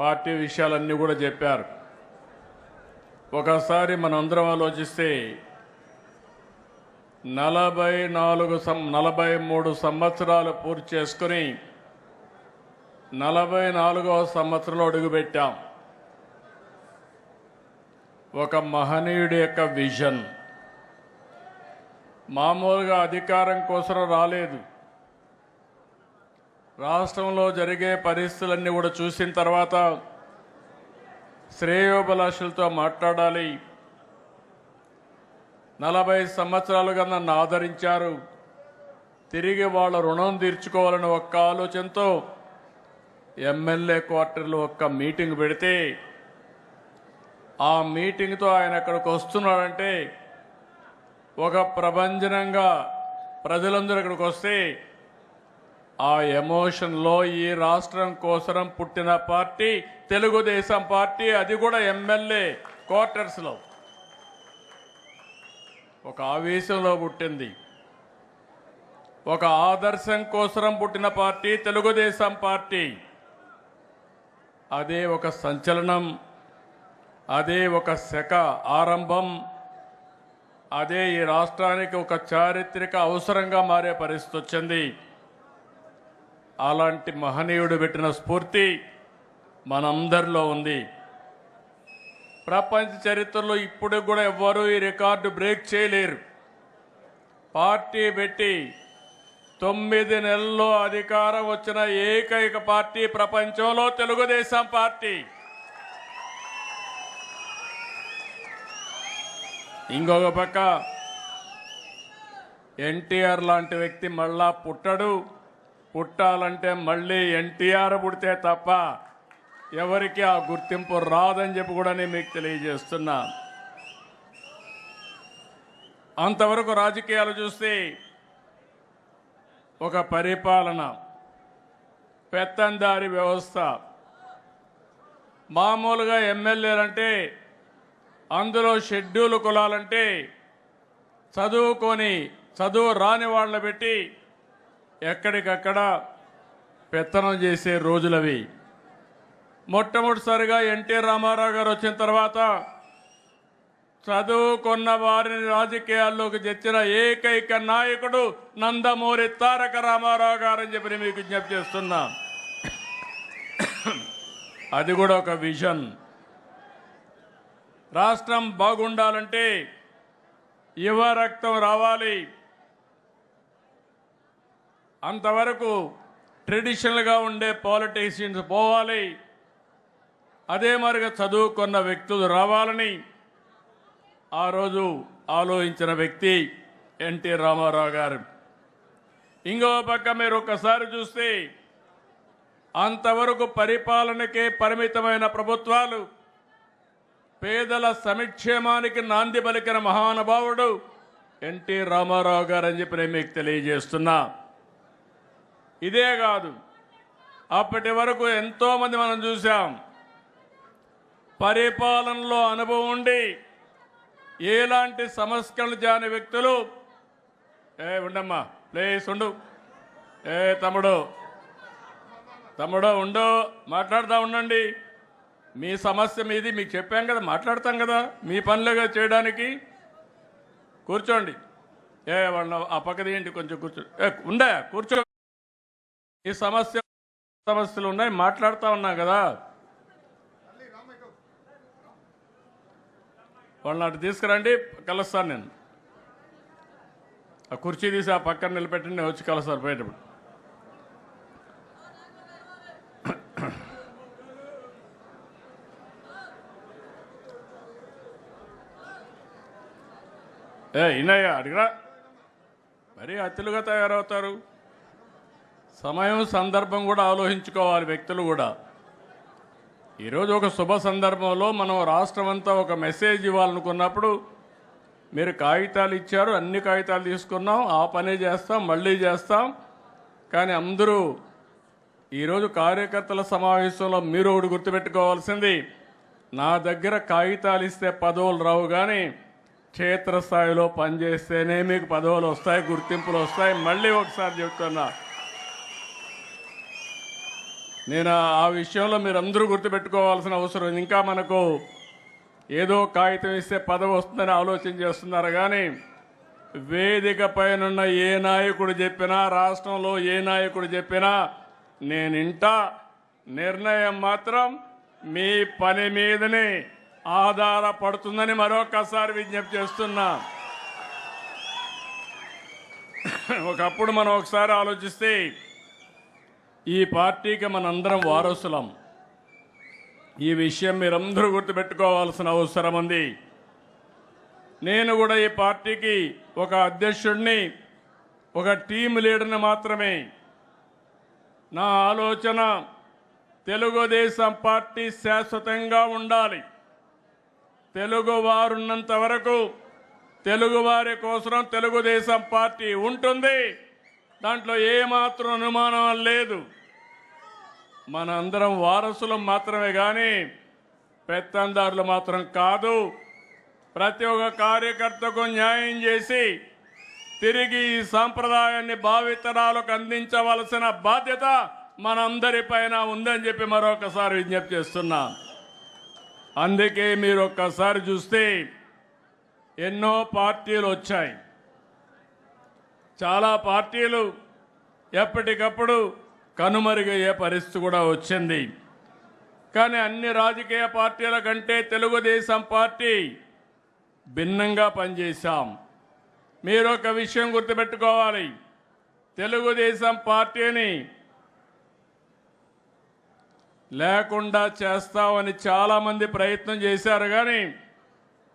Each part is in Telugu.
పార్టీ విషయాలన్నీ కూడా చెప్పారు. ఒకసారి మనందరం ఆలోచిస్తే 43 సంవత్సరాలు పూర్తి చేసుకుని 44వ సంవత్సరంలో అడుగుపెట్టాం. ఒక మహనీయుడి యొక్క విజన్. మామూలుగా అధికారం కోసం రాలేదు. రాష్ట్రంలో జరిగే పరిస్థితులన్నీ కూడా చూసిన తర్వాత శ్రేయోభిలాషులతో మాట్లాడాలి. 40 సంవత్సరాలుగా నన్ను ఆదరించారు, తిరిగి వాళ్ళ రుణం తీర్చుకోవాలని ఒక్క ఆలోచనతో ఎమ్మెల్యే క్వార్టర్లో ఒక్క మీటింగ్ పెడితే ఆ మీటింగ్తో ఆయన అక్కడికి వస్తున్నాడంటే ఒక ప్రభంజనంగా ప్రజలందరూ ఇక్కడికి వస్తే ఆ ఎమోషన్లో ఈ రాష్ట్రం కోసం పుట్టిన పార్టీ తెలుగుదేశం పార్టీ, అది కూడా ఎమ్మెల్యే క్వార్టర్స్లో ఒక ఆవేశంలో పుట్టింది. ఒక ఆదర్శం కోసం పుట్టిన పార్టీ తెలుగుదేశం పార్టీ. అదే ఒక సంచలనం, అదే ఒక శక ఆరంభం, అదే ఈ రాష్ట్రానికి ఒక చారిత్రక అవసరంగా మారే పరిస్థితి వచ్చింది. అలాంటి మహనీయుడు పెట్టిన స్ఫూర్తి మనందరిలో ఉంది. ప్రపంచ చరిత్రలో ఇప్పుడు కూడా ఎవ్వరూ ఈ రికార్డు బ్రేక్ చేయలేరు. పార్టీ పెట్టి 9 నెలల్లో అధికారం వచ్చిన ఏకైక పార్టీ ప్రపంచంలో తెలుగుదేశం పార్టీ. ఇంకొక పక్క ఎన్టీఆర్ లాంటి వ్యక్తి మళ్ళా పుట్టడు. పుట్టాలంటే మళ్ళీ ఎన్టీఆర్ పుడితే తప్ప ఎవరికి ఆ గుర్తింపు రాదని చెప్పి కూడా నేను మీకు తెలియజేస్తున్నా. అంతవరకు రాజకీయాలు చూస్తే ఒక పరిపాలన, పెత్తందారి వ్యవస్థ. మామూలుగా ఎమ్మెల్యేలంటే అందులో షెడ్యూల్ కులాలంటే చదువు రాని వాళ్ళ పెట్టి ఎక్కడికక్కడ పెత్తనం చేసే రోజులవి. మొట్టమొదటిసారిగా ఎన్టీ రామారావు గారు వచ్చిన తర్వాత చదువుకున్న వారిని రాజకీయాల్లోకి తెచ్చిన ఏకైక నాయకుడు నందమూరి తారక రామారావు గారని చెప్పి మీకు విజ్ఞప్తి చేస్తున్నా. అది కూడా ఒక విజన్. రాష్ట్రం బాగుండాలంటే యువ రక్తం రావాలి. అంతవరకు ట్రెడిషనల్గా ఉండే పాలిటీషియన్స్ పోవాలి. అదే మరిగా చదువుకున్న వ్యక్తులు రావాలని ఆ రోజు ఆలోచించిన వ్యక్తి ఎన్టీ రామారావు గారు. ఇంకో పక్క మీరు ఒకసారి చూస్తే అంతవరకు పరిపాలనకే పరిమితమైన ప్రభుత్వాలు పేదల సంక్షేమానికి నాంది పలికిన మహానుభావుడు ఎన్టీ రామారావు గారు అని చెప్పి నేను మీకు తెలియజేస్తున్నా. ఇదే కాదు, అప్పటి వరకు ఎంతోమంది మనం చూసాం పరిపాలనలో అనుభవం ఉండి ఎలాంటి సంస్కరణలు చేయని వ్యక్తులు. ఉండమ్మా, ప్లీజ్ ఉండు. తమ్ముడు ఉండు, మాట్లాడుతూ ఉండండి. మీ సమస్య మీది, మీకు చెప్పాం కదా, మాట్లాడతాం కదా, మీ పనులుగా చేయడానికి. కూర్చోండి. వాళ్ళ ఆ పక్కది ఏంటి, కొంచెం కూర్చో. కూర్చో. ఈ సమస్యలు ఉన్నాయి, మాట్లాడుతూ ఉన్నాం కదా. వాళ్ళని అటు తీసుకురండి, కలుస్తాను నేను. ఆ కుర్చీ తీసి ఆ పక్కన నిలబెట్టండి, నేను వచ్చి కలుస్తాను బయటప్పుడు. ఇన్నయ్యా అడిగిరా, మరీ అతిలుగా తయారవుతారు. సమయం సందర్భం కూడా ఆలోచించుకోవాలి వ్యక్తులు కూడా. ఈరోజు ఒక శుభ సందర్భంలో మనం రాష్ట్రం అంతా ఒక మెసేజ్ ఇవ్వాలనుకున్నప్పుడు మీరు కాగితాలు ఇచ్చారు, అన్ని కాగితాలు తీసుకున్నాం, ఆ పనే చేస్తాం, మళ్ళీ చేస్తాం. కానీ అందరూ ఈరోజు కార్యకర్తల సమావేశంలో మీరు ఒకటి గుర్తుపెట్టుకోవాల్సింది, నా దగ్గర కాగితాలు ఇస్తే పదవులు రావు, కానీ క్షేత్రస్థాయిలో పనిచేస్తేనే మీకు పదవులు వస్తాయి, గుర్తింపులు వస్తాయి. మళ్ళీ ఒకసారి చెప్తున్నా, నేను ఆ విషయంలో మీరందరూ గుర్తుపెట్టుకోవాల్సిన అవసరం ఉంది. ఇంకా మనకు ఏదో కాగితం ఇస్తే పదవి వస్తుందని ఆలోచన చేస్తున్నారు కానీ వేదిక పైనున్న ఏ నాయకుడు చెప్పినా, రాష్ట్రంలో ఏ నాయకుడు చెప్పినా నేనింటా. నిర్ణయం మాత్రం మీ పని మీదనే ఆధారపడుతుందని మరొకసారి విజ్ఞప్తి చేస్తున్నా. ఒకప్పుడు మనం ఒకసారి ఆలోచిస్తే ఈ పార్టీకి మనందరం వారసులం. ఈ విషయం మీరందరూ గుర్తుపెట్టుకోవాల్సిన అవసరం ఉంది. నేను కూడా ఈ పార్టీకి ఒక అధ్యక్షుడిని, ఒక టీం లీడర్ని మాత్రమే. నా ఆలోచన తెలుగుదేశం పార్టీ శాశ్వతంగా ఉండాలి. తెలుగువారున్నంత వరకు తెలుగువారి కోసం తెలుగుదేశం పార్టీ ఉంటుంది. దాంట్లో ఏమాత్రం అనుమానం లేదు. మనందరం వారసులం మాత్రమే కానీ పెత్తందారులు మాత్రం కాదు. ప్రతి ఒక్క కార్యకర్తకు న్యాయం చేసి తిరిగి ఈ సాంప్రదాయాన్ని భావితరాలకు అందించవలసిన బాధ్యత మనందరిపైన ఉందని చెప్పి మరొకసారి విజ్ఞప్తి చేస్తున్నా. అందుకే మీరు ఒక్కసారి చూస్తే ఎన్నో పార్టీలు వచ్చాయి. చాలా పార్టీలు ఎప్పటికప్పుడు కనుమరుగయ్యే పరిస్థితి కూడా వచ్చింది. కానీ అన్ని రాజకీయ పార్టీల కంటే తెలుగుదేశం పార్టీ భిన్నంగా పనిచేశాం. మీరు ఒక విషయం గుర్తుపెట్టుకోవాలి. తెలుగుదేశం పార్టీని లేకుండా చేస్తామని చాలామంది ప్రయత్నం చేశారు. కానీ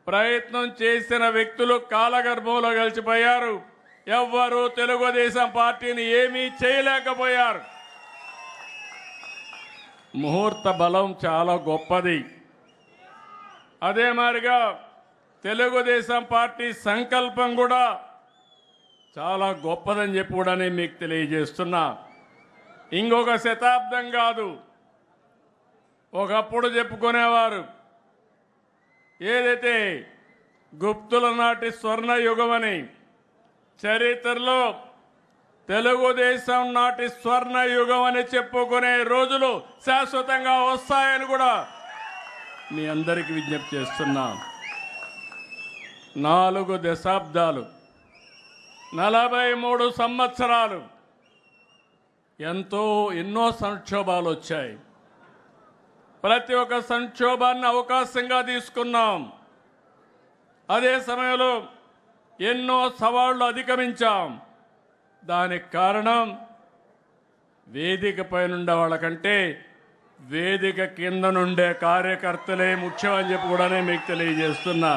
ప్రయత్నం చేసిన వ్యక్తులు కాలగర్భంలో కలిసిపోయారు. ఎవ్వరూ తెలుగుదేశం పార్టీని ఏమీ చేయలేకపోయారు. ముహూర్త బలం చాలా గొప్పది. అదే మాదిరిగా తెలుగుదేశం పార్టీ సంకల్పం కూడా చాలా గొప్పదని చెప్పి కూడా నేను మీకు తెలియజేస్తున్నా. ఇంకొక శతాబ్దం కాదు. ఒకప్పుడు చెప్పుకునేవారు ఏదైతే గుప్తుల నాటి స్వర్ణ యుగమని, చరిత్రలో తెలుగుదేశం నాటి స్వర్ణ యుగం అని చెప్పుకునే రోజులు శాశ్వతంగా వస్తాయని కూడా మీ అందరికీ విజ్ఞప్తి చేస్తున్నా. 4 దశాబ్దాలు, 43 సంవత్సరాలు ఎన్నో సంక్షోభాలు వచ్చాయి. ప్రతి ఒక్క సంక్షోభాన్ని అవకాశంగా తీసుకున్నాం. అదే సమయంలో ఎన్నో సవాళ్లు అధిగమించాం. దానికి కారణం వేదిక పైనుండే వాళ్ళకంటే వేదిక కింద నుండే కార్యకర్తలే ముఖ్యమని చెప్పి కూడా మీకు తెలియజేస్తున్నా.